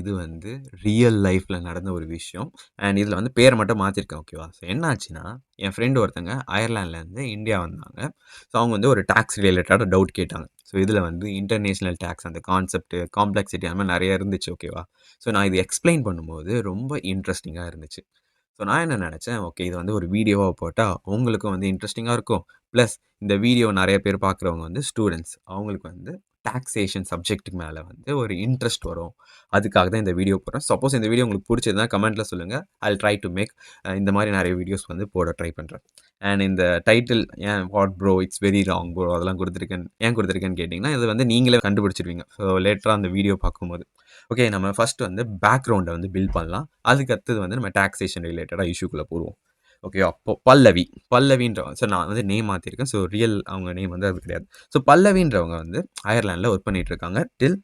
இது வந்து ரியல் லைஃப்ல நடந்த ஒரு விஷயம். அண்ட் இதில வந்து பேர மட்டும் மாத்திருக்கேன். ஓகேவா? ஸோ என்ன ஆச்சுன்னா, என் ஃப்ரெண்ட் ஒருத்தங்க அயர்லாண்ட்லேருந்து இந்தியா வந்தாங்க. ஸோ அவங்க வந்து ஒரு டாக்ஸ் ரிலேட்டடா டவுட் கேட்டாங்க. ஸோ இதில வந்து இன்டர்நேஷனல் டாக்ஸ் அந்த கான்செப்ட், காம்ப்ளெக்ஸிட்டி அந்த மாரி நெறைய இருந்துச்சு. ஓகேவா? ஸோ நான் இது எக்ஸ்ப்ளைன் பண்ணும்போது ரொம்ப இன்ட்ரஸ்டிங்கா இருந்துச்சு. ஸோ நான் என்ன நெனச்சேன், ஓகே இத வந்து ஒரு வீடியோவா போட்டா உங்களுக்கும் வந்து இன்ட்ரஸ்டிங்கா இருக்கும். பிளஸ் இந்த வீடியோ நெறைய பேர் பார்க்குறவங்க வந்து ஸ்டூடண்ட்ஸ். அவங்களுக்கு வந்து டாக்ஸேஷன் சப்ஜெக்ட்க்கு மேல வந்து ஒரு இன்ட்ரெஸ்ட் வரும். அதுக்காக தான் இந்த வீடியோ போடுறேன். சப்போஸ் இந்த வீடியோ உங்களுக்கு புடிச்சிருந்தா கமெண்ட்ல சொல்லுங்க. ஐல் ட்ரை டூ மேக் இந்த மாரி நெறைய வீடியோஸ் வந்து போட ட்ரை பண்றேன். அண்ட் இந்த டைட்டில் ஏன் what bro it's very wrong bro அதெல்லாம் குடுத்துருக்கேன். ஏன் குடுத்துருக்கேன்னு கேட்டீங்கன்னா, இது வந்து நீங்களே கண்டுபிடிச்சுருவீங்க. ஸோ லேட்டரா அந்த வீடியோ பார்க்கும்போது. ஓகே நம்ம ஃபர்ஸ்ட் வந்து பேக்ரவுண்ட வந்து பில்ட் பண்ணலாம். அதுக்கு அடுத்தது வந்து நம்ம டாக்ஸேஷன் ரிலேட்டடா இஷ்யூக்குள்ள போருவோம். ஓகே அப்போ பல்லவி. பல்லவின்றவங்க ஸோ நான் வந்து நேம் மாத்திருக்கேன். ஸோ ரியல் அவங்க நேம் வந்து அது கிடையாது. ஸோ பல்லவின்றவங்க வந்து அயர்லாண்ட்ல ஒர்க் பண்ணிட்டு இருக்காங்க. டில்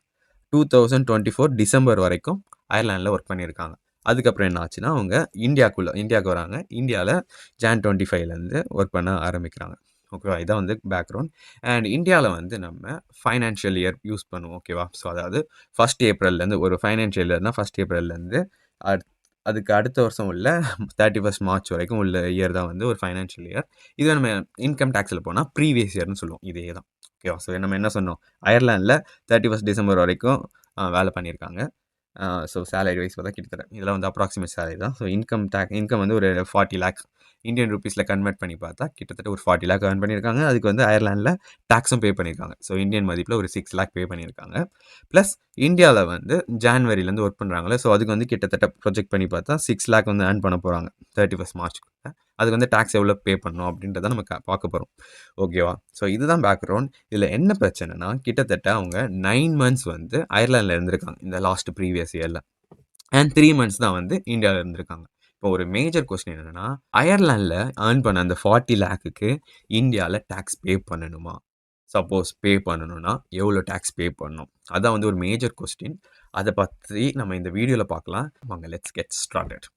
2024 டிசம்பர் வரைக்கும் அயர்லாண்ட்ல ஒர்க் பண்ணியிருக்காங்க. அதுக்கப்புறம் என்ன ஆச்சுன்னா, அவங்க இந்தியாவுக்கு வராங்க. இந்தியால ஜான் 25லேருந்து ஒர்க் பண்ண ஆரம்பிக்கிறாங்க. ஓகேவா? இதான் வந்து பேக்ரவுண்ட். அண்ட் இந்தியால வந்து நம்ம ஃபைனான்ஷியல் இயர் யூஸ் பண்ணுவோம். ஓகேவா? ஸோ அதாவது 1 ஏப்ரல்லேருந்து ஒரு ஃபைனான்ஷியல் இயர்னா 1 ஏப்ரல்லேருந்து அத் அதுக்கு அடுத்த வருஷம் உள்ள 31 மார்ச் வரைக்கும் உள்ள இயர் தான் வந்து ஒரு ஃபைனான்ஷியல் இயர். இதுவே நம்ம இன்கம் டாக்ஸ்ல போனா ப்ரீவியஸ் இயர்ன்னு சொல்லுவோம். இதே தான். ஓகேவா? ஸோ நம்ம என்ன சொன்னோம்? அயர்லாண்ட்ல 31 டிசம்பர் வரைக்கும் வேலை பண்ணியிருக்காங்க. ஸோ சேலரி வைஸ் பார்த்தா கிட்டத்தட்ட இதெல்லாம் வந்து அப்ராக்ஸிமேட் சேலரி தான். ஸோ இன்கம் வந்து ஒரு 40 லேக் இந்தியன் ரூபீஸ்ல கன்வெர்ட் பண்ணி பார்த்தா கிட்டத்தட்ட ஒரு 40 லேக் ஏர்ன் பண்ணியிருக்காங்க. அதுக்கு வந்து அயர்லாண்ட்ல டாக்ஸும் பே பண்ணியிருக்காங்க. ஸோ இந்தியன் மதிப்பில ஒரு 6 லேக் பே பண்ணியிருக்காங்க. பிளஸ் இந்தியால வந்து ஜான்வரிலேருந்து ஒர்க் பண்றாங்கல்ல. ஸோ அதுக்கு வந்து கிட்டத்தட்ட ப்ரொஜெக்ட் பண்ணி பார்த்தா 6 லேக் வந்து ஏர்ன் பண்ண போறாங்க. 31 மார்ச்க்குள்ள. அதுக்கு வந்து டாக்ஸ் எவ்வளோ பே பண்ணணும் அப்படின்றத நம்ம பார்க்க போறோம். ஓகேவா? ஸோ இதுதான் பேக்ரவுண்ட். இதில என்ன பிரச்சனைனா, கிட்டத்தட்ட அவங்க 9 மந்த்ஸ் வந்து அயர்லாண்ட்ல இருந்திருக்காங்க. இந்த லாஸ்ட் ப்ரீவியஸ் இயர்ல. அண்ட் 3 மந்த்ஸ் தான் வந்து இந்தியால இருந்திருக்காங்க. இப்போ ஒரு மேஜர் கொஸ்டின் என்னன்னா, அயர்லாண்ட்ல ஏர்ன் பண்ண அந்த 40 லேக்குக்கு இந்தியால டாக்ஸ் பே பண்ணணுமா? சப்போஸ் பே பண்ணணும்னா, எவ்வளோ டாக்ஸ் பே பண்ணணும்? அதான் வந்து ஒரு மேஜர் கொஸ்டின். அத பத்தி நம்ம இந்த வீடியோல பார்க்கலாம். வாங்க லெட்ஸ் கெட் ஸ்டார்டட்.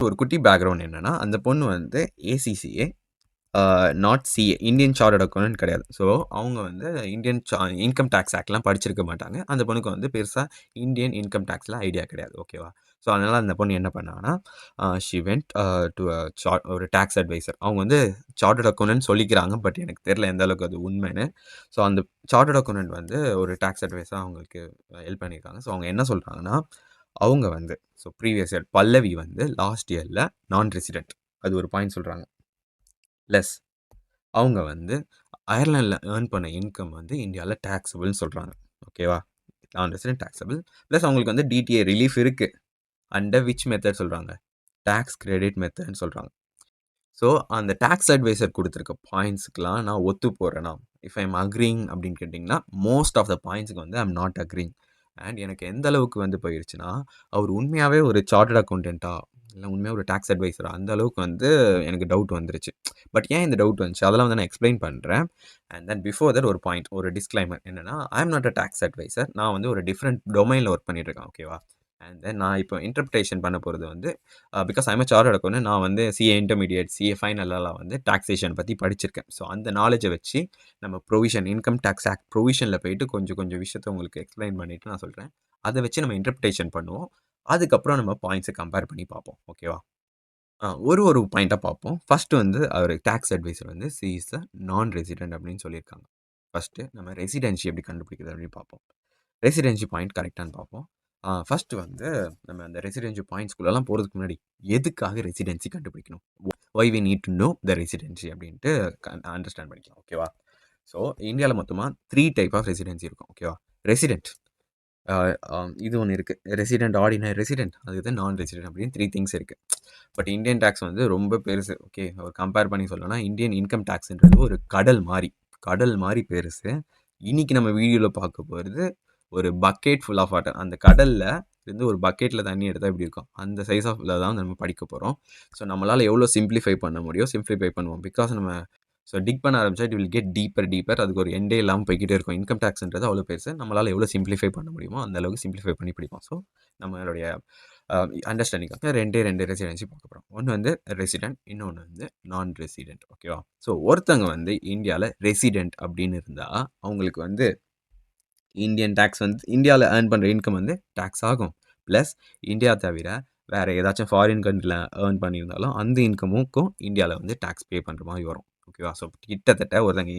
ஒரு குட்டி பேக்ரவுண்ட் என்னன்னா, அந்த பொண்ணு வந்து ACCA not CA Indian chartered accountant கிடையாது. ஸோ அவங்க வந்து இந்தியன் இன்கம் டாக்ஸ் ஆக்ட்லாம் படிச்சிருக்க மாட்டாங்க. அந்த பொண்ணுக்கு வந்து பெருசா இந்தியன் இன்கம் டாக்ஸ்ல ஐடியா கிடையாது. ஓகேவா? ஸோ அதனால அந்த பொண்ணு என்ன பண்ணாங்கன்னா, ஷி வென்ட் டூ ஒரு டாக்ஸ் அட்வைசர். அவங்க வந்து சார்ட்டர்ட் அக்கவுண்டன்ட் சொல்லிக்கிறாங்க. பட் எனக்கு தெரியல எந்த அளவுக்கு அது உண்மைன்னு. ஸோ அந்த சார்ட்டர்ட் அக்கவுண்டன்ட் வந்து ஒரு டாக்ஸ் அட்வைஸரா அவங்களுக்கு ஹெல்ப் பண்ணியிருக்காங்க. ஸோ அவங்க என்ன சொல்றாங்கன்னா, அவங்க வந்து ப்ரீவியஸ் இயர் பல்லவி வந்து லாஸ்ட் இயர்ல நான் ரெசிடென்ட். அது ஒரு பாயிண்ட் சொல்றாங்க. பிளஸ் அவங்க வந்து அயர்லாண்ட்ல ஏர்ன் பண்ண இன்கம் வந்து இந்தியால டாக்ஸபிள்னு சொல்றாங்க. ஓகேவா? நான் ரெசிடென்ட் டாக்ஸபிள். பிளஸ் அவங்களுக்கு வந்து டிடிஏ ரிலீஃப் இருக்கு. அண்டர் விச் மெத்தட் சொல்றாங்க? டாக்ஸ் கிரெடிட் மெத்தட்ன்னு சொல்றாங்க. ஸோ அந்த டாக்ஸ் அட்வைசர் குடுத்திருக்க பாயிண்ட்ஸ்க்குலாம் நான் ஒத்து போறேனா? இஃப் ஐ அம் அக்ரீயிங் அப்படின்னு கேட்டீங்கன்னா, மோஸ்ட் ஆஃப் த பாயிண்ட்ஸ்க்கு வந்து ஐ அம் நாட் அக்ரீயிங். அண்ட் எனக்கு எந்த அளவுக்கு வந்து போயிருச்சுன்னா, அவர் உண்மையாவே ஒரு சார்ட்டர்ட் அக்கவுண்டன்ட்டா? இல்ல உண்மையா ஒரு டாக்ஸ் அட்வைசரா? அந்த அளவுக்கு வந்து எனக்கு டவுட் வந்துருச்சு. பட் ஏன் இந்த டவுட் வந்துச்சு? அதெல்லாம் வந்து நான் எக்ஸ்ப்ளைன் பண்றேன். அண்ட் தென் பிஃபோர் தட் ஒரு பாயிண்ட், ஒரு டிஸ்க்ளைமர் என்னன்னா, I am not a tax advisor. நான் வந்து ஒரு டிஃபரண்ட் டொமைன்ல ஒர்க் பண்ணிட்டு இருக்கேன். ஓகேவா? அண்ட் தென் நான் இப்போ இன்டர்பிரேஷன் பண்ண போறது வந்து because I am a chartered accountant. நான் வந்து சிஏ இன்டர்மீடியேட், சிஏ ஃபைனல்லாம் வந்து டாக்ஸேஷன் பத்தி படிச்சிருக்கேன். ஸோ அந்த நாலேட்ஜ வச்சு நம்ம ப்ரொவிஷன் இன்கம் டாக்ஸ் ஆக்ட் ப்ரொவிஷன்ல போயிட்டு கொஞ்சம் கொஞ்சம் விஷயத்த உங்களுக்கு எக்ஸ்ப்ளைன் பண்ணிட்டு நான் சொல்றேன். அத வச்சு நம்ம இன்டர்பிரேஷன் பண்ணுவோம். அதுக்கப்புறம் நம்ம பாயிண்ட்ஸ கம்பேர் பண்ணி பார்ப்போம். ஓகேவா? ஒரு பாயிண்ட்டா பார்ப்போம். ஃபர்ஸ்ட் வந்து அவரு டாக்ஸ் அட்வைசர் வந்து ஷி இஸ் அ நான் ரெசிடென்ட் அப்படின்னு சொல்லியிருக்காங்க. ஃபர்ஸ்ட் நம்ம ரெசிடென்சி எப்படி கண்டுபிடிக்கிறது அப்படின்னு பார்ப்போம். ரெசிடென்சி பாயிண்ட் கரெக்ட்டான்னு பார்ப்போம். ஃபர்ஸ்ட் வந்து நம்ம அந்த ரெசிடென்சி பாயிண்ட்ஸ்குள்ளலாம் போறதுக்கு முன்னாடி, எதுக்காக ரெசிடென்சி கண்டுபிடிக்கணும்? Why we need to know the residency அப்படின்ட்டு அண்டர்ஸ்டாண்ட் பண்ணிக்கலாம். ஓகேவா? ஸோ இந்தியால மொத்தமா 3 டைப் ஆஃப் ரெசிடென்சி இருக்கும். ஓகேவா? ரெசிடென்ட் அ இது ஒண்ணு இருக்கு. ரெசிடென்ட், ஆர்டினரி ரெசிடென்ட், அதுக்கு நான் ரெசிடென்ட் அப்படின்னு 3 திங்ஸ் இருக்கு. பட் இந்தியன் டாக்ஸ் வந்து ரொம்ப பெருசு. ஓகே. ஒரு கம்பேர் பண்ணி சொல்லணும்னா, இந்தியன் இன்கம் டாக்ஸ்ன்றது ஒரு கடல் மாரி. கடல் மாரி பெருசு. இன்னைக்கு நம்ம வீடியோல பார்க்க போறது ஒரு பக்கெட் ஃபுல் ஆஃப் வாட்டர். அந்த கடல்ல இருந்து ஒரு பக்கெட்ல தண்ணி எடுத்தா எப்படி இருக்கும்? அந்த சைஸ் ஆஃப்ல தான் நம்ம படிக்க போறோம். ஸோ நம்மளால எவ்வளோ சிம்ப்ளிஃபை பண்ண முடியும், சிம்ப்ளிஃபை பண்ணுவோம். பிகாஸ் நம்ம டிக் பண்ண ஆரம்பிச்சா it will get deeper deeper. அதுக்கு ஒரு எண்டே இல்லாம போய்க்கிட்டே இருக்கும். இன்கம் டாக்ஸ்ன்றது அவ்வளோ பெருசு. நம்மளால எவ்வளோ சிம்ப்ளிஃபை பண்ண முடியுமோ, அந்த அளவுக்கு சிம்ப்ளிஃபை பண்ணி படிப்போம். ஸோ நம்மளுடைய அ அண்டர்ஸ்டாண்டிங்காக 2 ரெசிடென்சி பார்க்க போறோம். ஒண்ணு வந்து ரெசிடென்ட், இன்னொன்னு வந்து நான் ரெசிடென்ட். ஓகேவா? ஸோ ஒருத்தங்க வந்து இந்தியால ரெசிடென்ட் அப்படின்னு இருந்தா, அவங்களுக்கு வந்து இந்தியன் டாக்ஸ் வந்து இந்தியாவில் ஏர்ன் பண்ணுற இன்கம் வந்து டாக்ஸ் ஆகும். ப்ளஸ் இந்தியா தவிர வேறு ஏதாச்சும் ஃபாரின் கண்ட்ரியில் ஏர்ன் பண்ணியிருந்தாலும் அந்த இன்கமுக்கும் இந்தியாவில் வந்து டாக்ஸ் பே பண்ணுற மாதிரி வரும். ஓகேவா? ஸோ கிட்டத்தட்ட ஒருத்தங்க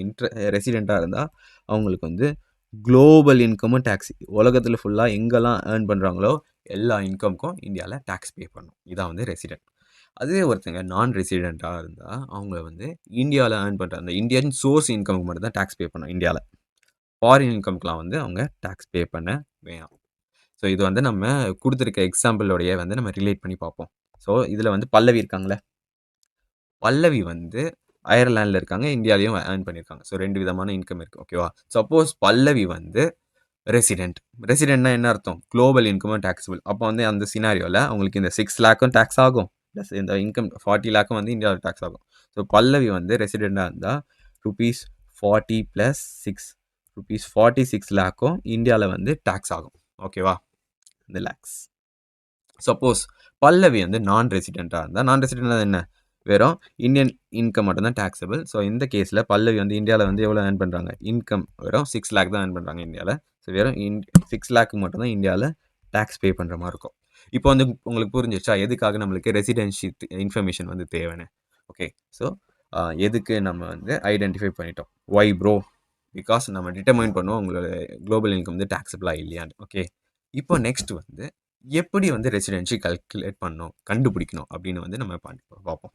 ரெசிடெண்ட்டாக இருந்தால் அவங்களுக்கு வந்து குளோபல் இன்கமும் டாக்ஸ் உலகத்தில் ஃபுல்லாக எங்கெல்லாம் ஏர்ன் பண்ணுறாங்களோ எல்லா இன்கமுக்கும் இந்தியாவில் டாக்ஸ் பே பண்ணணும். இதான் வந்து ரெசிடெண்ட். அதுவே ஒருத்தங்க நான் ரெசிடெண்ட்டாக இருந்தால் அவங்க வந்து இந்தியாவில் ஏர்ன் பண்ணுற அந்த இந்தியன் சோர்ஸ் இன்கமுக்கு மட்டும் தான் டாக்ஸ் பே பண்ணணும் இந்தியாவில். ஃபாரின் இன்கம்க்குலாம் வந்து அவங்க டாக்ஸ் பே பண்ண வேணாம். ஸோ இது வந்து நம்ம கொடுத்துருக்க எக்ஸாம்பிளோடைய வந்து நம்ம ரிலேட் பண்ணி பார்ப்போம். ஸோ இதில் வந்து பல்லவி இருக்காங்களே, பல்லவி வந்து அயர்லாண்டில் இருக்காங்க, இந்தியாவிலையும் ஏர்ன் பண்ணியிருக்காங்க. ஸோ 2 விதமான இன்கம் இருக்குது. ஓகேவா? சப்போஸ் பல்லவி வந்து ரெசிடெண்ட்னா என்ன அர்த்தம்? குளோபல் இன்கமும் டாக்ஸபிள். அப்போ வந்து அந்த சினாரியோவில் அவங்களுக்கு இந்த 6 லேக்கும் டாக்ஸ் ஆகும், ப்ளஸ் இந்த இன்கம் 40 லேக்கும் வந்து இந்தியாவில் டாக்ஸ் ஆகும். ஸோ பல்லவி வந்து ரெசிடெண்ட்டாக இருந்தால் ₹40 + 6 ₹46 லேக்கும் இந்தியாவில் வந்து டாக்ஸ் ஆகும். ஓகேவா? இந்த லேக்ஸ். சப்போஸ் பல்லவி வந்து நான் ரெசிடெண்ட்டாக இருந்தால், நான் ரெசிடெண்ட்டாக என்ன, வெறும் இந்தியன் இன்கம் மட்டும் தான் டாக்ஸபிள். ஸோ இந்த கேஸில் பல்லவி வந்து இந்தியாவில் வந்து எவ்வளோ ஏர்ன் பண்ணுறாங்க, இன்கம் வெறும் 6 லேக் தான் ஏர்ன் பண்ணுறாங்க இந்தியாவில். ஸோ வெறும் 6 லேக்கு மட்டும் தான் இந்தியாவில் டாக்ஸ் பே பண்ணுற மாதிரி இருக்கும். இப்போ வந்து உங்களுக்கு புரிஞ்சிருச்சா எதுக்காக நம்மளுக்கு ரெசிடென்சி இன்ஃபர்மேஷன் வந்து தேவைன்னு? ஓகே, ஸோ எதுக்கு நம்ம வந்து ஐடென்டிஃபை பண்ணிட்டோம். Why bro? பிகாஸ் நம்ம டிட்டர்மைன் பண்ணுவோம் உங்களோட குளோபல் இன்கம் வந்து டாக்ஸபிளாக இல்லையான்னு. ஓகே, இப்போ நெக்ஸ்ட் வந்து எப்படி வந்து ரெசிடென்சி கல்குலேட் பண்ணணும், கண்டுபிடிக்கணும் அப்படின்னு வந்து நம்ம பார்ப்போம்.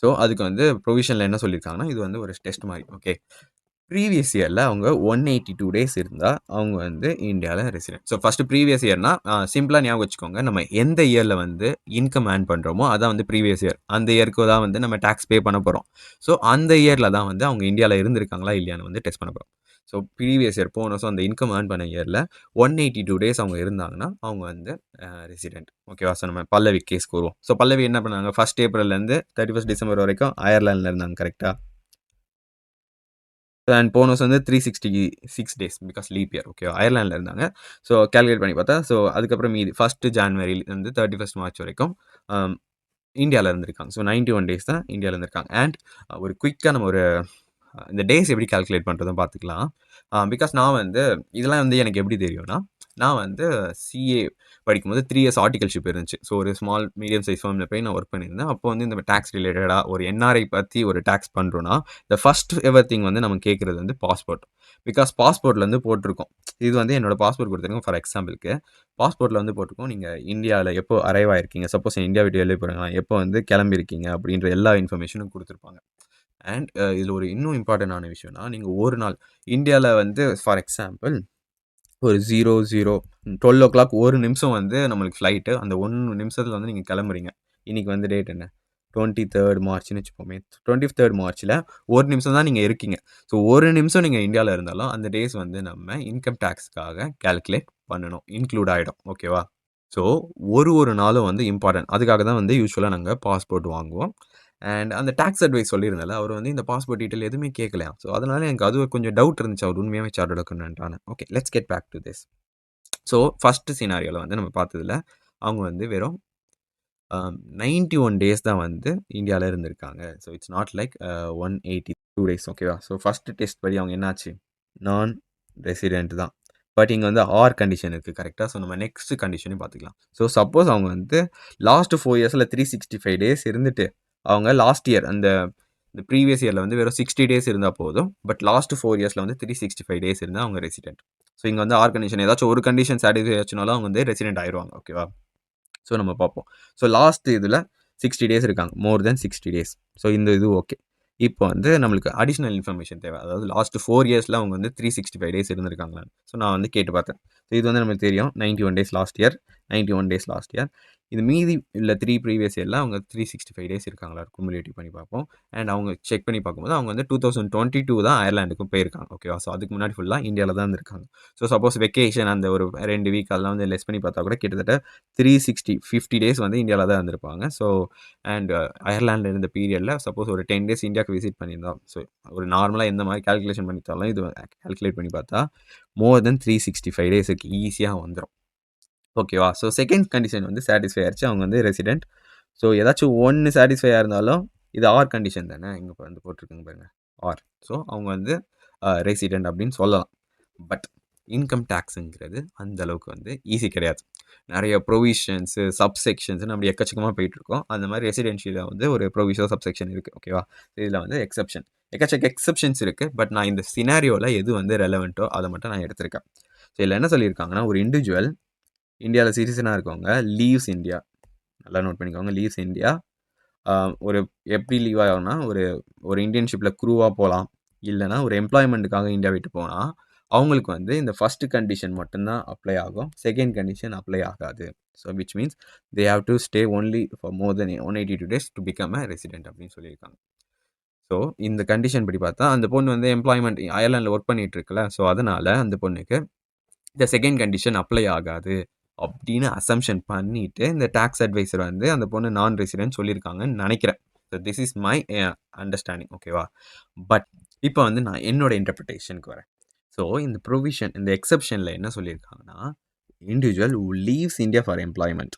ஸோ அதுக்கு வந்து ப்ரொவிஷனில் என்ன சொல்லியிருக்காங்கன்னா, இது வந்து ஒரு டெஸ்ட் மாதிரி. ஓகே, ப்ரீவியஸ் இயரில் அவங்க 182 டேஸ் இருந்தால் அவங்க வந்து இந்தியாவில் ரெசிடென்ட். ஸோ ஃபஸ்ட்டு ப்ரீவியஸ் இயர்னா சிம்பிளாக ஞாபகம் வச்சுக்கோங்க, நம்ம எந்த இயரில் வந்து இன்கம் ஏர்ன் பண்ணுறோமோ அதான் வந்து ப்ரீவியஸ் இயர். அந்த இயருக்கு தான் வந்து நம்ம டேக்ஸ் பே பண்ண போகிறோம். ஸோ அந்த இயரில் தான் வந்து அவங்க இந்தியாவில் இருந்திருக்காங்களா இல்லையான்னு வந்து டெஸ்ட் பண்ண போகிறோம். ஸோ ப்ரீவியஸ் இயர் போன வருஷம் அந்த இன்கம் ஏர்ன் பண்ண இயரில் 182 டேஸ் அவங்க இருந்தாங்கன்னா அவங்க வந்து ரெசிடென்ட். ஓகேவா? ஸோ நம்ம பல்லவி கேஸ்க்கு வருவோம். ஸோ பல்லவி என்ன பண்ணாங்க, 1 ஏப்ரல்லேருந்து 31 டிசம்பர் வரைக்கும் அயர்லாண்டில் இருந்தாங்க. கரெக்டாக? அண்ட் போன வருஷம் வந்து 366 days because leap year. Okay, அயர்லாண்டில் இருந்தாங்க. ஸோ கேல்குலேட் பண்ணி பார்த்தா, ஸோ அதுக்கப்புறம் மீதி 1 ஜான்வரிலேருந்து 31 மார்ச் வரைக்கும் இந்தியாவில் இருந்திருக்காங்க. ஸோ 91 டேஸ் தான் இந்தியாவில் இருந்திருக்காங்க. அண்ட் ஒரு குயிக்காக நம்ம ஒரு இந்த டேஸ் எப்படி கால்குலேட் பண்ணுறதும் பார்த்துக்கலாம். பிகாஸ் நான் வந்து இதெல்லாம் வந்து எனக்கு எப்படி தெரியும்னா, நான் வந்து சிஏ படிக்கும்போது 3 இயர்ஸ் ஆர்டிகல்ஷிப் இருந்துச்சு. ஸோ ஒரு ஸ்மால் மீடியம் சைஸ் ஃபார்மில் போய் நான் ஒர்க் பண்ணியிருந்தேன். அப்போ வந்து இந்த டேக்ஸ் ரிலேட்டடாக ஒரு என்ஆர்ஐ பற்றி ஒரு டேக்ஸ் பண்ணுறோன்னா, த ஃபஸ்ட் எவர் திங் வந்து நம்ம கேட்குறது வந்து பாஸ்போர்ட். பிகாஸ் பாஸ்போர்ட்லேருந்து போட்டிருக்கோம். இது வந்து என்னோட பாஸ்போர்ட் கொடுத்துருக்கோம். ஃபார் எக்ஸாம்பிளுக்கு பாஸ்போர்ட்டில் வந்து போட்டிருக்கோம், நீங்கள் இந்தியாவில் எப்போ அரைவ் ஆயிருக்கீங்க, சப்போஸ் இந்தியா விட்டு வெளியே போகிறீங்களா, எப்போ வந்து கிளம்பியிருக்கீங்க அப்படின்ற எல்லா இன்ஃபர்மேஷனும் கொடுத்துருப்பாங்க. அண்ட் இதில் ஒரு இன்னும் இம்பார்ட்டண்டான விஷயம்னா, நீங்கள் ஒரு நாள் இந்தியாவில் வந்து ஃபார் எக்ஸாம்பிள் ஒரு 12:00 ஒரு நிமிஷம் வந்து நம்மளுக்கு ஃப்ளைட்டு. அந்த 1 நிமிஷத்தில் வந்து நீங்கள் கிளம்புறீங்க. இன்றைக்கி வந்து டேட் என்ன, 23 மார்ச்னு வச்சுப்போமே. 23 மார்ச்சில் ஒரு நிமிஷம் தான் நீங்கள் இருக்கீங்க. ஸோ ஒரு நிமிஷம் நீங்கள் இந்தியாவில் இருந்தாலும் அந்த டேஸ் வந்து நம்ம இன்கம் டேக்ஸ்க்காக கேல்குலேட் பண்ணணும், இன்க்ளூட் ஆகிடும். ஓகேவா? ஸோ ஒரு நாளும் வந்து இம்பார்ட்டன்ட். அதுக்காக தான் வந்து யூஸ்வலாக நாங்கள் பாஸ்போர்ட் வாங்குவோம். அண்ட் அந்த டாக்ஸ் அட்வைஸ் சொல்லியிருந்தால, அவர் வந்து இந்த பாஸ்போர்ட் டீட்டெயில் எதுவுமே கேட்கலையாம். ஸோ அதனால எனக்கு அது கொஞ்சம் டவுட் இருந்துச்சு, அவர் உண்மையாகவே சார்ட்டர்ட் அக்கவுண்டன்ட்டான்னு. Okay, let's get back to this. So first சினாரியோவில் வந்து நம்ம பார்த்ததில் அவங்க வந்து வெறும் 91 டேஸ் தான் வந்து இந்தியாவில் இருந்திருக்காங்க. So it's not like 182 days. ஓகேவா? ஸோ ஃபஸ்ட்டு டெஸ்ட் படி அவங்க என்னாச்சு, நான் ரெசிடென்ட் தான். பட் இங்கே வந்து ஆர் கண்டிஷன் இருக்குது. கரெக்டாக? ஸோ நம்ம நெக்ஸ்ட் கண்டிஷனையும் பார்த்துக்கலாம். ஸோ சப்போஸ் அவங்க வந்து லாஸ்ட் 4 இயர்ஸில் 365 டேஸ் இருந்துட்டு அவங்க லாஸ்ட் இயர் இந்த ப்ரீவியஸ் இயரில் வந்து வெறும் 60 டேஸ் இருந்தால் போதும். பட் லாஸ்ட் 4 இயர்ஸில் வந்து 365 டேஸ் இருந்தால் அவங்க ரெசிடென்ட். ஸோ இங்கே வந்து ஆர் கண்டிஷன் ஏதாச்சும் ஒரு கண்டிஷன் சாட்டிஸ்ஃபை ஆச்சுனாலும் அவங்க வந்து ரெசிடென்ட் ஆயிடுவாங்க. ஓகேவா? ஸோ நம்ம பார்ப்போம். ஸோ லாஸ்ட் இதில் 60 டேஸ் இருக்காங்க, மோர் தென் 60 டேஸ். ஸோ இந்த இது ஓகே. இப்போ வந்து நம்மளுக்கு அடிஷ்னல் இன்ஃபர்மேஷன் தேவை. அதாவது லாஸ்ட் 4 இயர்ஸில் அவங்க வந்து 365 டேஸ் இருந்திருக்காங்களான்னு. ஸோ நான் வந்து கேட்டு பார்த்தேன். ஸோ இது வந்து நமக்கு தெரியும் 91 days last year, 91 days last year. இது மீதி இல்லை 3 ப்ரீவியஸ் இயரில் அவங்க 365 டேஸ் இருக்காங்களா குமுலேட்டிவ் பண்ணி பார்ப்போம். அண்ட் அவங்க செக் பண்ணி பார்க்கும்போது அவங்க வந்து 2022 தான் அயர்லாண்டுக்கும் போயிருக்காங்க. ஓகேவா? ஸோ அதுக்கு முன்னாடி ஃபுல்லாக இந்தியாவில் தான் இருந்திருக்காங்க. ஸோ சப்போஸ் வெக்கேஷன் அந்த ஒரு 2 வீக் அதெல்லாம் வந்து லெஸ் பண்ணி பார்த்தா கூட கிட்டத்தட்ட 50 டேஸ் வந்து இந்தியாவில் தான் இருந்திருப்பாங்க. ஸோ அண்ட் அயர்லாண்டில் இருந்த பீரியடில் சப்போஸ் ஒரு 10 டேஸ் இந்தியாவுக்கு விசிட் பண்ணியிருந்தோம். ஸோ ஒரு நார்மலாக எந்த மாதிரி கால்குலேஷன் பண்ணித்தாலும் இது கால்குலேட் பண்ணி பார்த்தா மோர் தென் 365 டேஸுக்கு ஈஸியாக வந்துடும். ஓகேவா? ஸோ செகண்ட் கண்டிஷன் வந்து சாட்டிஸ்ஃபை ஆயிடுச்சு, அவங்க வந்து ரெசிடென்ட். ஸோ ஏதாச்சும் ஒன்று சாட்டிஸ்ஃபை இருந்தாலும் இது ஆர் கண்டிஷன் தானே, இங்கே வந்து போட்டிருக்குங்க பாருங்க, ஆர். ஸோ அவங்க வந்து ரெசிடென்ட் அப்படின்னு சொல்லலாம். பட் இன்கம் டேக்ஸுங்கிறது அந்த அளவுக்கு வந்து ஈஸி கிடையாது. நெறைய ப்ரொவிஷன்ஸு, சப்செக்ஷன்ஸ்ன்னு அப்படி எக்கச்சக்கமா போயிட்டுருக்கும். அந்த மாரி ரெசிடென்ஷியல்ல வந்து ஒரு ப்ரொவிஷனோ, சப்செக்ஷன் இருக்கு. ஓகேவா? இதில வந்து எக்செப்ஷன். எக்கச்சக்க எக்செப்ஷன்ஸ் இருக்கு. பட் நான் இந்த சினாரியோல எது வந்து ரெலவென்ட்டோ அத மட்டும் நான் எடுத்திருக்கேன். ஸோ இதில என்ன சொல்லியிருக்காங்கன்னா, ஒரு இண்டிவிஜுவல் இந்தியால சிட்டிசனா இருக்கவங்க லீவ்ஸ் இந்தியா. நல்லா நோட் பண்ணிக்கோங்க. Leaves India. அ ஒரு எப்படி லீவ் ஆகும்னா, ஒரு ஒரு இன்டர்ன்ஷிப்ல க்ரூவா போலாம். இல்லன்னா ஒரு எம்ப்ளாய்மென்ட்க்காக இந்தியா விட்டு போனா, அவங்களுக்கு வந்து இந்த ஃபர்ஸ்ட் கண்டிஷன் மட்டும் தான் அப்ளை ஆகும். செகண்ட் கண்டிஷன் அப்ளை ஆகாது. So which means they have to stay only for more than 182 days to become a resident அப்படின்னு சொல்லியிருக்காங்க. ஸோ இந்த கண்டிஷன் படி பார்த்தா, அந்த பொண்ணு வந்து எம்ப்ளாய்மென்ட் அயர்லாந்துல ஒர்க் பண்ணிட்டு இருக்குல்ல. ஸோ அதனால அந்த பொண்ணுக்கு இந்த செகண்ட் கண்டிஷன் அப்ளை ஆகாது. அப்படின்னு அசம்ப்ஷன் பண்ணிட்டு, இந்த டாக்ஸ் அட்வைசர் வந்து அந்த பொண்ணு நான் ரெசிடென்ட் சொல்லியிருக்காங்கன்னு நெனைக்கிறேன். So this is my understanding. ஓகேவா? பட் இப்ப வந்து நான் என்னோட இன்டர்பிரிட்டேஷனுக்கு வரேன். ஸோ இந்த ப்ரொவிஷன் இந்த எக்செப்ஷன்ல என்ன சொல்லியிருக்காங்கன்னா, individual who leaves India for employment.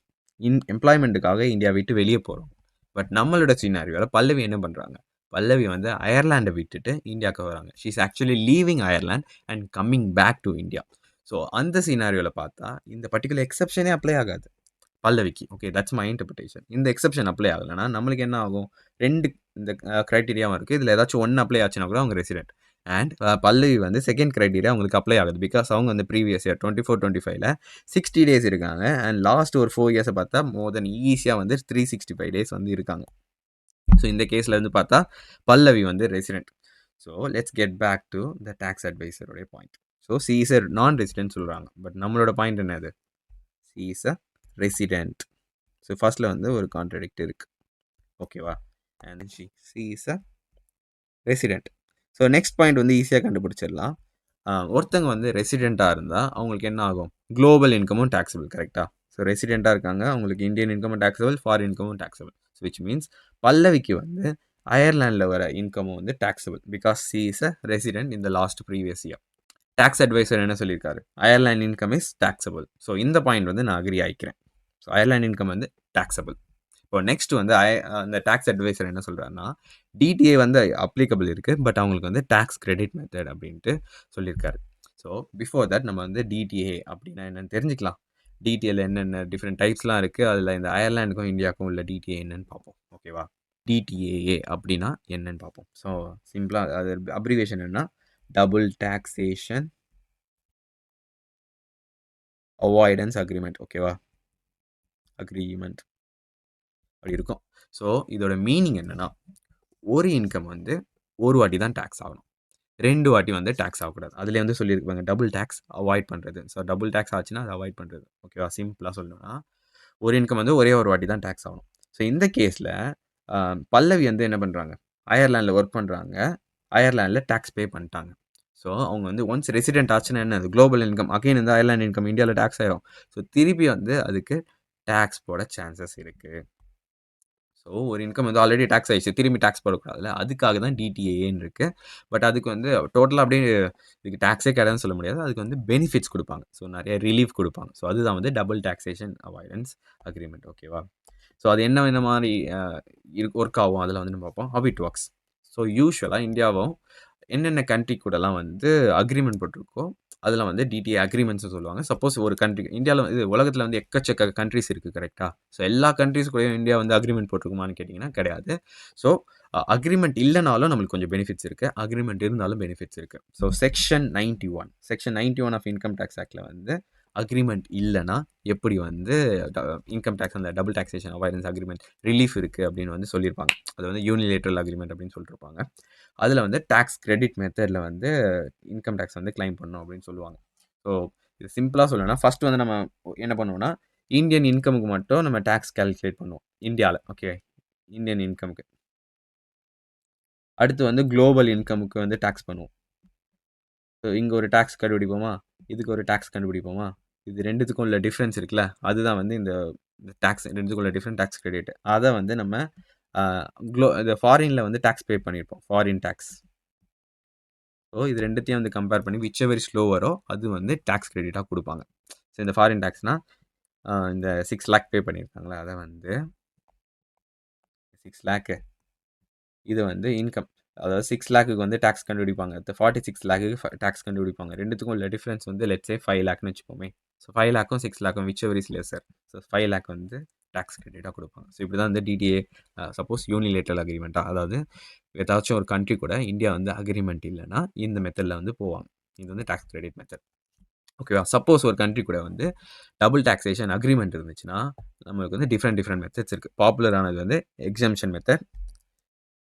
எம்ப்ளாய்மென்ட்க்காக இந்தியா விட்டு வெளிய போறோம். பட் நம்மளோட சினாரியோல பல்லவி என்ன பண்றாங்க? பல்லவி வந்து அயர்லாண்ட விட்டுட்டு இந்தியாவுக்கு வராங்க. She is actually leaving Ireland and coming back to India. So அந்த சினாரியோல பார்த்தா, இந்த பர்ட்டிகுலர் எக்செப்ஷனே அப்ளை ஆகாது. பல்லவிக்கு. ஓகே. That's my interpretation. இந்த எக்செப்ஷன் அப்ளை ஆகலன்னா, நம்மளுக்கு என்ன ஆகும்? 2 இந்த கிரைட்டீரியாவும் இருக்கு. இதுல ஏதாச்சும் 1 அப்ளை ஆச்சுன்னா கூட அவங்க ரெசிடென்ட். அண்ட் பல்லவி வந்து 2ண்ட் கிரைட்டீரியா அவங்களுக்கு அப்ளை ஆகுது. பிகாஸ் அவங்க வந்து ப்ரீவியஸ் இயர் 24, 25ல 60 டேஸ் இருக்காங்க. அண்ட் லாஸ்ட் ஒரு 4 இயர்ஸ பார்த்தா மோர் தென் ஈஸியா வந்து 365 டேஸ் வந்து இருக்காங்க. ஸோ இந்த கேஸ்ல இருந்து பார்த்தா பல்லவி வந்து resident. So let's get back to the tax அட்வைசருடைய point. So C is a non resident சொல்றாங்க. பட் நம்மளோட பாயிண்ட் என்னது? C is a resident. So ஃபர்ஸ்ட்ல வந்து ஒரு கான்ட்ராடிக்ட் இருக்கு. ஓகேவா? And C is a resident. So next point வந்து ஈஸியா கண்டுபிடிச்சிடலாம். ஒருத்தங்க வந்து ரெசிடென்ட்டா இருந்தா அவங்களுக்கு என்ன ஆகும்? குளோபல் இன்கமும் டாக்ஸபிள். கரெக்ட்டா? ஸோ ரெசிடென்ட்டா இருக்காங்க. அவங்களுக்கு இந்தியன் இன்கமும் டாக்ஸபிள், ஃபாரின் இன்கமும் டாக்ஸபிள். விச் மீன்ஸ் பல்லவிக்கு வந்து அயர்லாண்ட்ல வர இன்கமும் வந்து taxable. Because she is a resident in the last previous year. Tax adviser என்ன சொல்லியிருக்காரு? Ireland income is taxable. So இந்த பாயிண்ட் வந்து நான் அக்ரி ஆயிக்கிறேன். ஸோ அயர்லாண்ட் இன்கம் வந்து டாக்ஸபிள். இப்போ நெக்ஸ்ட் வந்து அந்த டாக்ஸ் அட்வைசர் என்ன சொல்றாருன்னா, டிடிஏ வந்து அப்ளிகபிள் இருக்கு. பட் அவங்களுக்கு வந்து டாக்ஸ் கிரெடிட் மெத்தட் அப்படின்ட்டு சொல்லியிருக்காரு. ஸோ பிஃபோர் தட் நம்ம வந்து டிடிஏ அப்படின்னா என்னன்னு தெரிஞ்சுக்கலாம். டிடிஏல என்னென்ன டிஃப்ரெண்ட் டைப்ஸ்லாம் இருக்கு. அதில இந்த அயர்லாண்டுக்கும் இந்தியாவுக்கும் உள்ள டிடிஏ என்னன்னு பார்ப்போம். ஓகேவா? டிடிஏஏ அப்படின்னா என்னன்னு பார்ப்போம். ஸோ சிம்பிளா அது அப்ரிவியேஷன் என்னன்னா, டபுள் டாக்ஸேஷன் அவாய்டன்ஸ் அக்ரீமெண்ட். ஓகேவா? அக்ரீமெண்ட் அப்படி இருக்கும். ஸோ இதோட மீனிங் என்னன்னா, ஒரு இன்கம் வந்து ஒரு வாட்டி தான் டாக்ஸ் ஆகணும். 2 வாட்டி வந்து டாக்ஸ் ஆகக்கூடாது. அதிலேயே வந்து சொல்லியிருப்பாங்க டபுள் டாக்ஸ் அவாய்ட் பண்றது. ஸோ டபுள் டாக்ஸ் ஆச்சுன்னா அத அவாய்ட் பண்றது. ஓகேவா? சிம்பிளா சொல்லணும்னா, ஒரு இன்கம் வந்து ஒரே ஒரு வாட்டி தான் டாக்ஸ் ஆகணும். ஸோ இந்த கேஸ்ல அ பல்லவி வந்து என்ன பண்றாங்க? அயர்லாண்ட்ல ஒர்க் பண்றாங்க. அயர்லாண்ட்ல டாக்ஸ் பே பண்ணிட்டாங்க. ஸோ அவங்க வந்து ஒன்ஸ் ரெசிடென்ட் ஆச்சுன்னா என்னது? குளோபல் இன்கம் அகைன் வந்து அயர்லாண்ட் இன்கம் இந்தியால டாக்ஸ் ஆயிரும். ஸோ திருப்பி வந்து அதுக்கு டாக்ஸ் போட சான்சஸ் இருக்கு. ஸோ ஒரு இன்கம் வந்து ஆல்ரெடி டாக்ஸ் ஆயிடுச்சு. திரும்பி டாக்ஸ் போடக்கூடாதுல்ல. அதுக்காக தான் டிடிஏன்னு இருக்கு. பட் அதுக்கு வந்து டோட்டலா அப்படியே இதுக்கு டாக்ஸே கிடையாதுன்னு சொல்ல முடியாது. அதுக்கு வந்து பெனிஃபிட்ஸ் குடுப்பாங்க. ஸோ நெறைய ரிலீஃப் குடுப்பாங்க. ஸோ அதுதான் வந்து டபுள் டாக்ஸேஷன் அவாய்டன்ஸ் அக்ரீமெண்ட். ஓகேவா? ஸோ அது என்ன மாரி ஒர்க் ஆகும் அதில வந்து நம்ம பார்ப்போம். How it works. ஸோ யூசுவலா இந்தியாவும் என்னென்ன கண்ட்ரி கூடலாம் வந்து அக்ரீமெண்ட் போட்டிருக்கோ, அதில வந்து டிடிஏ அக்ரீமெண்ட்ஸ்னு சொல்லுவாங்க. சப்போஸ் ஒரு கண்ட்ரி இந்தியால இது உலகத்தில வந்து எக்கச்சக்க கண்ட்ரீஸ் இருக்கு. கரெக்ட்டா? ஸோ எல்லா கண்ட்ரீஸ் கூடயும் இந்தியா வந்து அக்ரீமெண்ட் போட்டிருக்குமான்னு கேட்டீங்கன்னா கிடையாது. ஸோ அக்ரீமெண்ட் இல்லனாலும் நம்மளுக்கு கொஞ்சம் பெனிஃபிட்ஸ் இருக்கு. அக்ரீமெண்ட் இருந்தாலும் பெனிஃபிட்ஸ் இருக்கு. So section 91 of income tax ஆக்ட்ல வந்து அக்ரீமெண்ட் இல்லன்னா, எப்படி வந்து ட இன்கம் டாக்ஸ் அந்த double taxation avoidance agreement relief இருக்கு அப்படின்னு வந்து சொல்லியிருப்பாங்க. அது வந்து யூனிலேட்ரல் அக்ரீமெண்ட் அப்படின்னு சொல்லிருப்பாங்க. அதில வந்து டாக்ஸ் கிரெடிட் மெத்தட்ல வந்து இன்கம் டாக்ஸ் வந்து கிளைம் பண்ணணும் அப்படின்னு சொல்லுவாங்க. ஸோ இது சிம்பிளா சொல்லணும்னா, ஃபர்ஸ்ட் வந்து நம்ம என்ன பண்ணுவோம்னா, இந்தியன் இன்கம்க்கு மட்டும் நம்ம டாக்ஸ் கால்குலேட் பண்ணுவோம். இந்தியால. ஓகே. இந்தியன் இன்கம்க்கு. அடுத்து வந்து குளோபல் இன்கம்க்கு வந்து டாக்ஸ் பண்ணுவோம். ஸோ இங்க ஒரு டாக்ஸ் கண்டுபிடிப்போமா? இதுக்கு ஒரு டாக்ஸ் கண்டுபிடிப்போமா? இது 2த்துக்கும் உள்ள டிஃபரன்ஸ் இருக்குல்ல. அதுதான் வந்து இந்த டாக்ஸ் 2த்துக்கும் உள்ள டிஃபரண்ட் டாக்ஸ் கிரெடிட். அத வந்து நம்ம அ இந்த ஃபாரின்ல வந்து டாக்ஸ் பே பண்ணியிருப்போம். Foreign tax. ஸோ இது 2த்தையும் வந்து கம்பேர் பண்ணி விச் எவர் இஸ் லோவரோ அது வந்து டாக்ஸ் கிரெடிட்டா குடுப்பாங்க. ஸோ இந்த ஃபாரின் டாக்ஸ்னா இந்த 6,00,000 பே பண்ணியிருக்காங்கல்ல, அத வந்து 6,00,000 இது வந்து இன்கம். அதாவது 6 லேக்குக்கு வந்து டாக்ஸ் கண்டுபிடிப்பாங்க. 46 லேக்குக்கு டாக்ஸ் கண்டுபிடிப்பாங்க. ரெண்டுத்துக்கும் உள்ள டிஃபரன்ஸ் வந்து லெட்ஸ் சே 5 லேக்னு வச்சுப்போமே. ஸோ 5 லேக்கும் 6 லேக்கும் whichever is lesser. So 5 lakh வந்து டாக்ஸ் கிரெடிட்டாக கொடுப்பாங்க. ஸோ இப்படி தான் வந்து டிடிஏ சப்போஸ் யூனிலேட்டரல் அக்ரிமெண்ட்டாக, அதாவது ஏதாச்சும் ஒரு கண்ட்ரி கூட இந்தியா வந்து அக்ரிமெண்ட் இல்லைன்னா இந்த மெத்தடில் வந்து போவாங்க. இது வந்து டாக்ஸ் கிரெடிட் மெத்தட். ஓகேவா? சப்போஸ் ஒரு கண்ட்ரி கூட வந்து டபுள் டாக்ஸேஷன் அக்ரிமெண்ட் இருந்துச்சுன்னா நம்மளுக்கு வந்து டிஃப்ரெண்ட் மெத்தட்ஸ் இருக்குது. பாப்புலரானது வந்து எக்ஸம்ஷன் மெத்தட்,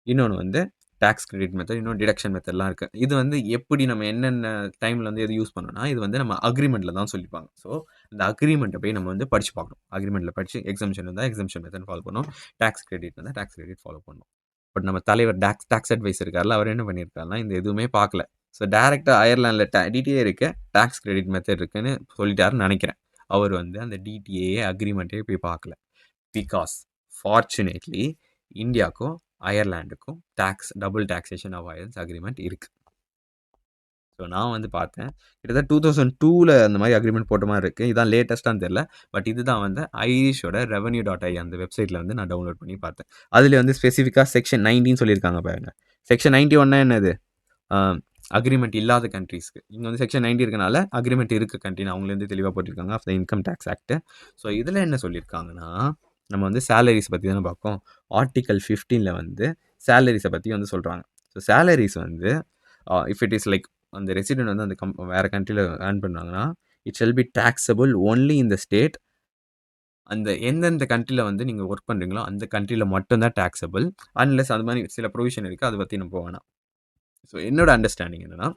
இன்னொன்று வந்து டாக்ஸ் கிரெடிட் மெத்தட், இன்னொன்று டிடக்ஷன் மெத்தட்லாம் இருக்குது. இது வந்து எப்படி நம்ம என்னென்ன டைமில் வந்து எது யூஸ் பண்ணோம்னா இது வந்து நம்ம அக்ரிமெண்ட்டில் தான் சொல்லிப்பாங்க. ஸோ இந்த அக்ரிமெண்ட்டை போய் நம்ம வந்து படித்து பார்க்கணும். அக்ரிமெண்ட்டில் படித்து எக்ஸம்ஷன் இருந்தால் எக்ஸம்ஷன் மெத்தட் ஃபாலோ பண்ணணும். டாக்ஸ் கிரெடிட் இருந்தால் டாக்ஸ் கிரெடிட் ஃபாலோ பண்ணணும். பட் நம்ம தலைவர் டாக்ஸ் அட்வைஸ் இருக்கார்ல, அவர் என்ன பண்ணியிருக்காருன்னா இந்த எதுவுமே பார்க்கல. ஸோ டேரெக்டாக அயர்லாண்டில் டிடிஏ இருக்கு, டாக்ஸ் கிரெடிட் மெத்தட் இருக்குன்னு சொல்லிட்டாருன்னு நினைக்கிறேன். அவர் வந்து அந்த டிடிஏ அக்ரிமெண்ட்டே போய் பார்க்கல. பிகாஸ் ஃபார்ச்சுனேட்லி இந்தியாவுக்கும் அயர்லாண்டுக்கும் டபுள் டாக்ஸேஷன் அவாய்டன்ஸ் அக்ரிமெண்ட் இருக்குது. ஸோ நான் வந்து பார்த்தேன், கிட்டத்தட்ட 2002ல் அந்த மாதிரி அக்ரிமெண்ட் போட்ட மாதிரி இருக்குது. இதான் லேட்டஸ்ட்டான்னு தெரில. பட் இதுதான் வந்து ஐரிஷோட revenue.ai அந்த வெப்சைட்டில் வந்து நான் டவுன்லோட் பண்ணி பார்த்தேன். அதில் வந்து ஸ்பெசிஃபிக்காக செக்ஷன் 19 சொல்லியிருக்காங்க பாருங்க. செக்ஷன் 91 என்னது? அக்ரிமெண்ட் இல்லாத கண்ட்ரீஸ்க்கு. இங்கே வந்து செக்ஷன் 90 இருக்கனால அக்ரிமெண்ட் இருக்க கண்ட்ரின்னு அவங்களேருந்து தெளிவாக போட்டிருக்காங்க of the income tax act. So இதில் என்ன சொல்லியிருக்காங்கன்னா நம்ம வந்து சேலரிஸ் பற்றி தானே பார்ப்போம். ஆர்டிக்கல் 15ல் வந்து சேலரிஸை பற்றி வந்து சொல்கிறாங்க. ஸோ சேலரிஸ் வந்து இஃப் இட் இஸ் லைக் அந்த ரெசிடென்ட் வந்து அந்த வேறு கண்ட்ரியில் ஏர்ன் பண்ணாங்கன்னா it shell B taxable only in the state. அந்த எந்தெந்த கண்ட்ரியில் வந்து நீங்கள் ஒர்க் பண்ணுறீங்களோ அந்த கண்ட்ரியில் மட்டும்தான் டாக்ஸபிள். அன்லெஸ் அது மாதிரி சில ப்ரொவிஷன் இருக்குது, அதை பற்றி நம்ம போவேணாம். ஸோ என்னோட அண்டர்ஸ்டாண்டிங் என்னென்னா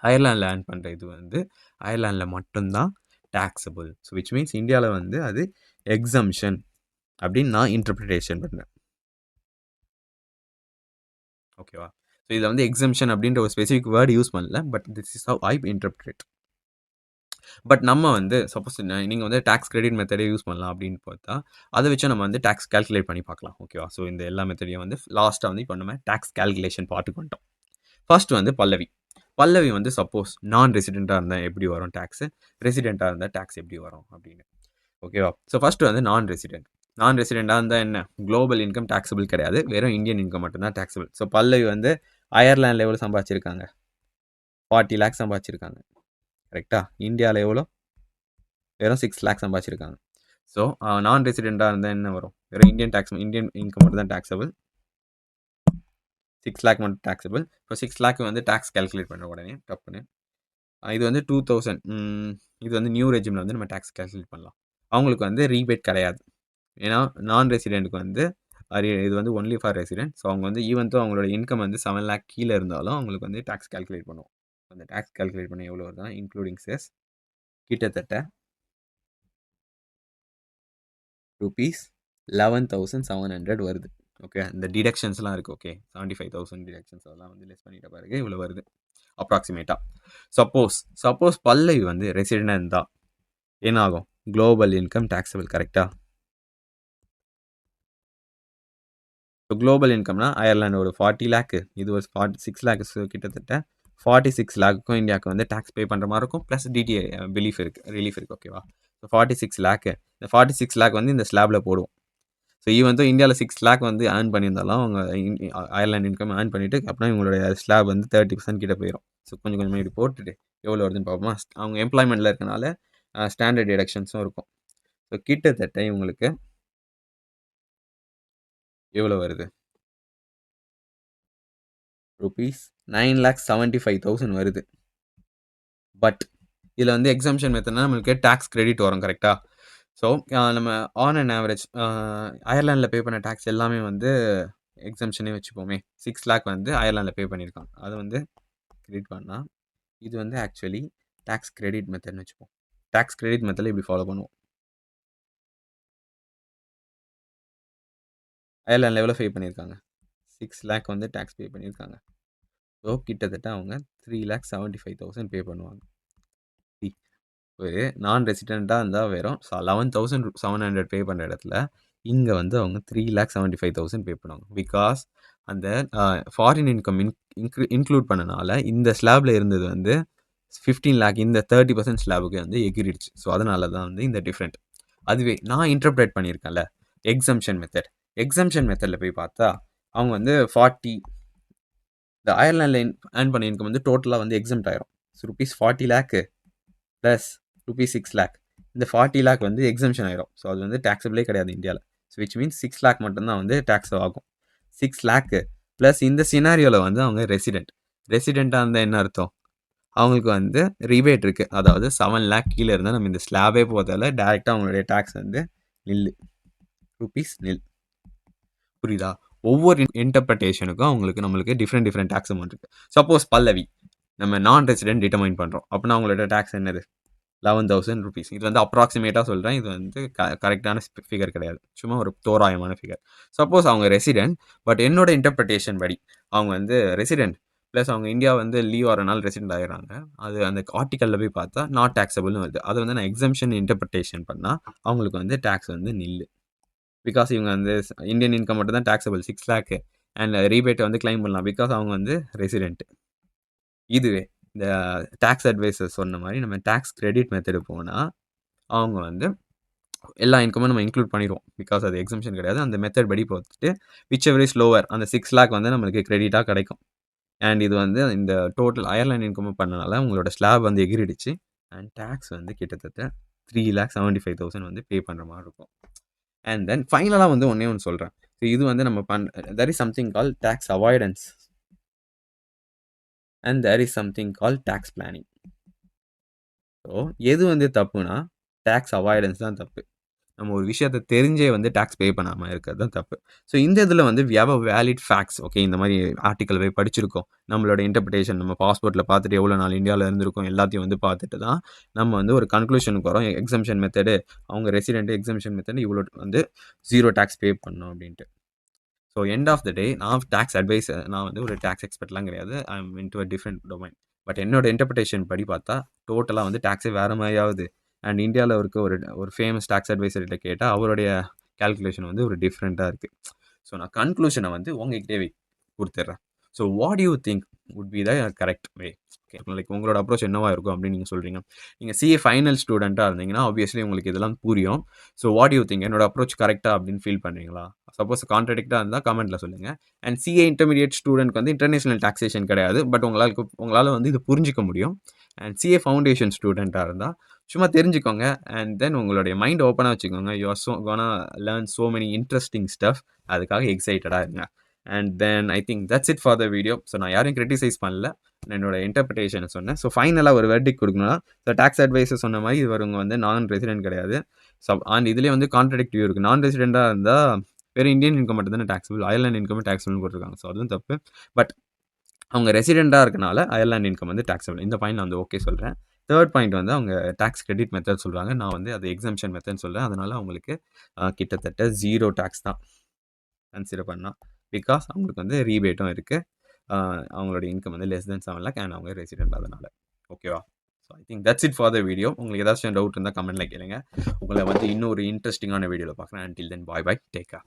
அயர்லாண்டில் ஏர்ன் பண்ணுற இது வந்து அயர்லாண்டில் மட்டும்தான் டாக்ஸபிள். ஸோ விச் மீன்ஸ் இந்தியாவில் வந்து அது எக்ஸம்ஷன் அப்படின்னு நான் இன்டர்பிரிட்டேஷன் பண்ணேன். ஓகேவா? ஸோ இதில் வந்து எக்ஸம்ஷன் அப்படின்ற ஒரு ஸ்பெசிஃபிக் வேர்டு யூஸ் பண்ணல. But this is how I interpret. But நம்ம வந்து சப்போஸ் நீங்கள் வந்து டாக்ஸ் கிரெடிட் மெத்தடே யூஸ் பண்ணலாம் அப்படின்னு பார்த்தா அதை வச்சு நம்ம வந்து டாக்ஸ் கால்குலேட் பண்ணி பார்க்கலாம். ஓகேவா? ஸோ இந்த எல்லா மெத்தடையும் வந்து லாஸ்ட்டாக வந்து இப்போ நம்ம டாக்ஸ் கால்குலேஷன் பார்ட்டுக்கு வந்துட்டோம். ஃபர்ஸ்ட் வந்து பல்லவி வந்து சப்போஸ் நான் ரெசிடெண்ட்டாக இருந்தால் எப்படி வரும் டேக்ஸு, ரெசிடெண்ட்டாக இருந்தால் டேக்ஸ் எப்படி வரும் அப்படின்னு. ஓகேவா? ஸோ ஃபஸ்ட்டு வந்து நான் ரெசிடெண்ட்டாக இருந்தால் என்ன, குளோபல் இன்கம் டாக்ஸபிள் கிடையாது, வெறும் இந்தியன் இன்கம் மட்டும்தான் டாக்ஸபிள். ஸோ பல்லவி வந்து அயர்லாண்டில் எவ்வளோ சம்பாதிச்சிருக்காங்க? 40 லேக்ஸ் சம்பாதிச்சிருக்காங்க. கரெக்டாக? இந்தியாவில் எவ்வளோ? வெறும் 6 லேக்ஸ் சம்பாதிச்சிருக்காங்க. ஸோ நான் ரெசிடெண்ட்டாக இருந்தால் என்ன வரும்? வெறும் இந்தியன் இன்கம் மட்டும் தான் டாக்ஸபிள். 6 லேக் மட்டும் டாக்ஸபிள். இப்போ 6 லேக் வந்து டாக்ஸ் கால்குலேட் பண்ணுற உடனே டப்புன்னு இது வந்து 2000 இது வந்து நியூ ரெஜிமில் வந்து நம்ம டாக்ஸ் கால்குலேட் பண்ணலாம். அவங்களுக்கு வந்து ரீபேட் கிடையாது. ஏன்னா நான் ரெசிடெண்ட்டுக்கு வந்து இது வந்து ஒன்லி ஃபார் ரெசிடென்ட். ஸோ அவங்க வந்து ஈவன் தோ அவங்களோட இன்கம் வந்து 7 லேக் கீழே இருந்தாலும் அவங்களுக்கு வந்து டாக்ஸ் கால்குலேட் பண்ணுவோம். அந்த டாக்ஸ் கால்குலேட் பண்ண எவ்வளோ வருதுன்னா இன்க்ளூடிங் செஸ் கிட்டத்தட்ட ₹11,700 வருது. ஓகே, இந்த டிடக்ஷன்ஸ்லாம் இருக்குது. ஓகே, 75,000 டிடக்ஷன்ஸ் அதெல்லாம் வந்து லெஸ் பண்ணிட்ட பிறகு இவ்வளோ வருது அப்ராக்சிமேட்டாக. சப்போஸ் பல்லவி வந்து ரெசிடெண்டாக இருந்தால் என்ன ஆகும்? Global income taxable. கரெக்டாக? இப்போ குளோபல் இன்கம்னா அயர்லாண்டு ஒரு 40 லேக்கு, இது ஒரு 46 லேக்ஸ், கிட்டத்தட்ட 46 லேக்குக்கும் இந்தியாவுக்கு வந்து டேக்ஸ் பே பண்ணுற மாதிரி இருக்கும். ப்ளஸ் டிடிஏ ரிலீஃப் இருக்குது. ஓகேவா? ஸோ 46 லேக்கு, இந்த 46 லேக் வந்து இந்த ஸ்லாபில் போடுவோம். ஸோ ஈவன் தோ இந்தியாவில் 6 லேக் வந்து ஏர்ன் பண்ணியிருந்தாலும் அவங்க அயர்லாண்ட் இன்கம் ஏர்ன் பண்ணிவிட்டு அப்புறம் இவங்களுடைய ஸ்லாப் வந்து 30% கிட்ட போயிடும். ஸோ கொஞ்சம் கொஞ்சமாக இப்படி போட்டுட்டு எவ்வளோ வருதுன்னு பார்ப்போமா? அவங்க எம்ப்ளாய்மெண்ட்டில் இருக்கனால ஸ்டாண்டர்ட் டிடக்ஷன்ஸும் இருக்கும். ஸோ கிட்டத்தட்ட இவங்களுக்கு எவ்வளோ வருது? ₹9,75,000 வருது. பட் இதில் வந்து எக்ஸம்ஷன் மெத்தட்னா நம்மளுக்கு டாக்ஸ் கிரெடிட் வரும். கரெக்டாக? ஸோ நம்ம ஆன் அண்ட் ஆவரேஜ் அயர்லாண்டில் பே பண்ண டேக்ஸ் எல்லாமே வந்து எக்ஸம்ஷனே வச்சுப்போமே. 6 லேக் வந்து அயர்லாண்டில் பே பண்ணியிருக்காங்க. அதை வந்து கிரெடிட் பண்ணால் இது வந்து ஆக்சுவலி டாக்ஸ் கிரெடிட் மெத்தட்னு வச்சுப்போம். டாக்ஸ் கிரெடிட் மெத்தடில் இப்படி ஃபாலோ பண்ணுவோம். அயர்லாண்டில் எவ்வளோ பே பண்ணியிருக்காங்க? 6 லேக் வந்து டேக்ஸ் பே பண்ணியிருக்காங்க. ஸோ கிட்டத்தட்ட அவங்க 3,75,000 பே பண்ணுவாங்க. ஒரு நான் ரெசிடெண்ட்டாக இருந்தால் வெறும் 11,700 பே பண்ணுற இடத்துல இங்கே வந்து அவங்க 3,75,000 பே பண்ணுவாங்க. பிகாஸ் அந்த ஃபாரின் இன்கம் இன்க்ளூட் பண்ணனால இந்த ஸ்லாபில் இருந்தது வந்து 15 லேக், இந்த 30% ஸ்லாபுக்கு வந்து எகிரிடுச்சு. ஸோ அதனால தான் வந்து இந்த டிஃப்ரெண்ட். அதுவே நான் இன்டர்பிரேட் பண்ணியிருக்கேன்ல எக்ஸம்ஷன் மெத்தடில் போய் பார்த்தா அவங்க வந்து 40 இந்த அயர்லாண்டில் ஏர்ன் பண்ண இன்கம் வந்து டோட்டலாக வந்து எக்ஸம்ட் ஆயிரும். So rupees 40 lakh plus rupees 6 lakh. இந்த 40 லேக் வந்து எக்ஸம்ஷன் ஆயிரும். ஸோ அது வந்து டேக்ஸபிளே கிடையாது இந்தியாவில். ஸோ விச் மீன்ஸ் 6 லேக் மட்டும்தான் வந்து டேக்ஸ் ஆகும். 6 லேக்கு ப்ளஸ் இந்த சினாரியோவில் வந்து அவங்க ரெசிடெண்ட்டாக இருந்தால் என்ன அர்த்தம்? அவங்களுக்கு வந்து ரிபேட் இருக்குது. அதாவது 7 லேக் கீழே இருந்தால் நம்ம இந்த ஸ்லாபே போகிறதால டேரெக்டாக அவங்களுடைய டேக்ஸ் வந்து நில்லு ருபீஸ் நில். புரியுதா? ஒவ்வொரு இன்டர்பிரட்டேஷனுக்கும் அவங்களுக்கு நம்மளுக்கு டிஃப்ரெண்ட் டேக்ஸ் அமௌண்ட் இருக்குது. சப்போஸ் பல்லவி நம்ம நான் ரெசிடென்ட் டிட்டர்மைன் பண்ணுறோம் அப்படின்னா அவங்களோட டேக்ஸ் என்னது? 11,000 ருபீஸ். இது வந்து அப்ராக்சிமேட்டாக சொல்கிறேன். இது வந்து கரெக்டான ஃபிகர் கிடையாது. சும்மா ஒரு தோராயமான ஃபிகர். சப்போஸ் அவங்க ரெசிடென்ட், பட் என்னோட இன்டர்பிரட்டேஷன் படி அவங்க வந்து ரெசிடென்ட் ப்ளஸ் அவங்க இந்தியா வந்து லீவ் ஆகிறனால ரெசிடென்ட் ஆகிடுறாங்க. அது அந்த ஆர்டிக்கலில் போய் பார்த்தா நாட் டேக்ஸபிள்னு வருது. அதை வந்து நான் எக்ஸம்ஷன் இன்டர்பிரட்டேஷன் பண்ணால் அவங்களுக்கு வந்து டேக்ஸ் வந்து நில்லு. பிகாஸ் இவங்க வந்து இந்தியன் இன்கம் மட்டும் தான் டேக்ஸபிள் 6 லேக்கு அண்ட் ரீபேட்டை வந்து கிளைம் பண்ணலாம். பிகாஸ் அவங்க வந்து ரெசிடென்ட். இதுவே இந்த டேக்ஸ் அட்வைசர் சொன்ன மாதிரி நம்ம டேக்ஸ் கிரெடிட் மெத்தடு போனால் அவங்க வந்து எல்லா இன்கமும் நம்ம இன்க்ளூட் பண்ணிடுவோம். பிகாஸ் அது எக்ஸம்ஷன் கிடையாது. அந்த மெத்தட் படி பார்த்துட்டு விச் எவர் இஸ் லோவர் அந்த 6 லேக் வந்து நம்மளுக்கு கிரெடிட்டாக கிடைக்கும். அண்ட் இது வந்து இந்த டோட்டல் அயர்லாண்ட் இன்கம் பண்ணனால உங்களோட ஸ்லாப் வந்து எகிரிடுச்சு. அண்ட் டேக்ஸ் வந்து கிட்டத்தட்ட 3,75,000 வந்து பே பண்ணுற மாதிரி இருக்கும். அண்ட் தென் ஃபைனலாக வந்து ஒன்றே ஒன்று சொல்கிறேன். ஸோ இது வந்து நம்ம there is something called tax avoidance and there is something called tax planning. So எது வந்து தப்புனா டேக்ஸ் அவாய்டன்ஸ் தான் தப்பு. நம்ம ஒரு விஷயத்தை தெரிஞ்சே வந்து டேக்ஸ் பே பண்ணாமல் இருக்கிறது தான் தப்பு. ஸோ இந்த இதில் வந்து we have a valid facts. Okay, இந்த மாதிரி ஆர்டிக்கல் போய் படிச்சிருக்கோம். நம்மளோட இன்டர்பிரேஷன் நம்ம பாஸ்போர்ட்டில் பார்த்துட்டு எவ்வளோ நாள் இந்தியாவில் இருந்திருக்கோம் எல்லாத்தையும் வந்து பார்த்துட்டு தான் நம்ம வந்து ஒரு கன்க்ளூஷனுக்கு வரோம். எக்ஸம்ஷன் மெத்தடு அவங்க ரெசிடென்ட் எக்ஸம்ஷன் மெத்தடு இவ்வளோ வந்து 0 டேக்ஸ் பே பண்ணணும் அப்படின்ட்டு. ஸோ எண்ட் ஆஃப் த டே நான் டேக்ஸ் அட்வைஸ் நான் வந்து ஒரு டேக்ஸ் எக்ஸ்பர்ட்லாம் கிடையாது. I am into a different domain. But என்னோட இன்டர்பிரேஷன் படி பார்த்தா டோட்டலாக வந்து டேக்ஸே வேறு மாதிரி ஆகுது. அண்ட் இந்தியாவில் இருக்க ஒரு ஃபேமஸ் டேக்ஸ் அட்வைசர்கிட்ட கேட்டால் அவருடைய கால்குலேஷன் வந்து ஒரு டிஃப்ரெண்ட்டாக இருக்குது. ஸோ நான் கன்க்ளூஷனை வந்து உங்ககிட்டே கொடுத்துட்றேன். So what you think would be the correct way? Okay, like உங்களோட அப்ரோச் என்னவா இருக்கும் அப்படின்னு நீங்கள் சொல்கிறீங்க. நீங்கள் சிஏ ஃபைனல் ஸ்டூடெண்ட்டாக இருந்தீங்கன்னா ஆப்வியஸ்லி உங்களுக்கு இதெல்லாம் புரியும். ஸோ வாட் யூ திங்க் என்னோட அப்ரோச் கரெக்டாக அப்படின்னு ஃபீல் பண்ணுறீங்களா? சப்போஸ் கான்ட்ராடிக்டாக இருந்தால் கமெண்ட்டில் சொல்லுங்கள். அண்ட் சிஏ இன்டர்மீடியட் ஸ்டூடெண்ட்க்கு வந்து இன்டர்நேஷனல் டாக்ஸேஷன் கிடையாது. பட் உங்களால் வந்து இது புரிஞ்சிக்க முடியும். அண்ட் சிஏ ஃபவுண்டேஷன் ஸ்டூடெண்ட்டாக இருந்தால் சும்மா தெரிஞ்சுக்கோங்க. அண்ட் தென் உங்களுடைய மைண்ட் ஓப்பனாக வச்சுக்கோங்க. You are gonna learn so many interesting stuff. அதுக்காக எக்ஸைட்டடாக இருங்க. And then I think that's it for the video. So நான் யாரையும் கிரிட்டிசைஸ் பண்ணல, என்னோட இன்டர்பிரேஷனை சொன்னேன். ஸோ ஃபைனலாக ஒரு வெர்டிக் கொடுக்கணும்னா ஸோ டேக்ஸ் அட்வைஸர் சொன்ன மாதிரி இவங்க வந்து நான் ரெசிடென்ட் கிடையாது. அண்ட் இதுலேயே வந்து கான்ட்ராடிக்டிவ் இருக்குது. நான் ரெசிடென்ட்டாக இருந்தால் வெறும் இந்தியன் இன்கம் மட்டும் தானே டேக்ஸபிள், அயர்லாண்ட் இன்கம் டேக்ஸபிள்னு போட்டிருக்காங்க. ஸோ அதுவும் தப்பு. பட் அவங்க ரெசிடெண்ட்டாக இருக்கனால அயர்லாண்ட் இன்கம் வந்து டேக்ஸபிள். இந்த பாயிண்ட் நான் வந்து ஓகே சொல்கிறேன். தேர்ட் பாயிண்ட் வந்து அவங்க டேக்ஸ் கிரெடிட் மெத்தட் சொல்கிறாங்க. நான் வந்து அது எக்ஸம்ஷன் மெத்தட் சொல்கிறேன். அதனால் அவங்களுக்கு கிட்டத்தட்ட 0 டேக்ஸ் தான் கன்சிடர் பண்ணால். பிகாஸ் அவங்களுக்கு வந்து ரீபேட்டும் இருக்குது. அவங்களோட இன்கம் வந்து less than 7 lakh அண்ட் அவங்க ரெசிடென்ட் அதனால். ஓகேவா? So I think that's it for the video. உங்களுக்கு ஏதாச்சும் டவுட் இருந்தால் கமெண்ட்டில் கேளுங்க. உங்களை வந்து இன்னொரு இன்ட்ரெஸ்டிங்கான வீடியோவில் பார்க்குறேன். அன்டில் தென் பாய் பாய், டேக் கேர்.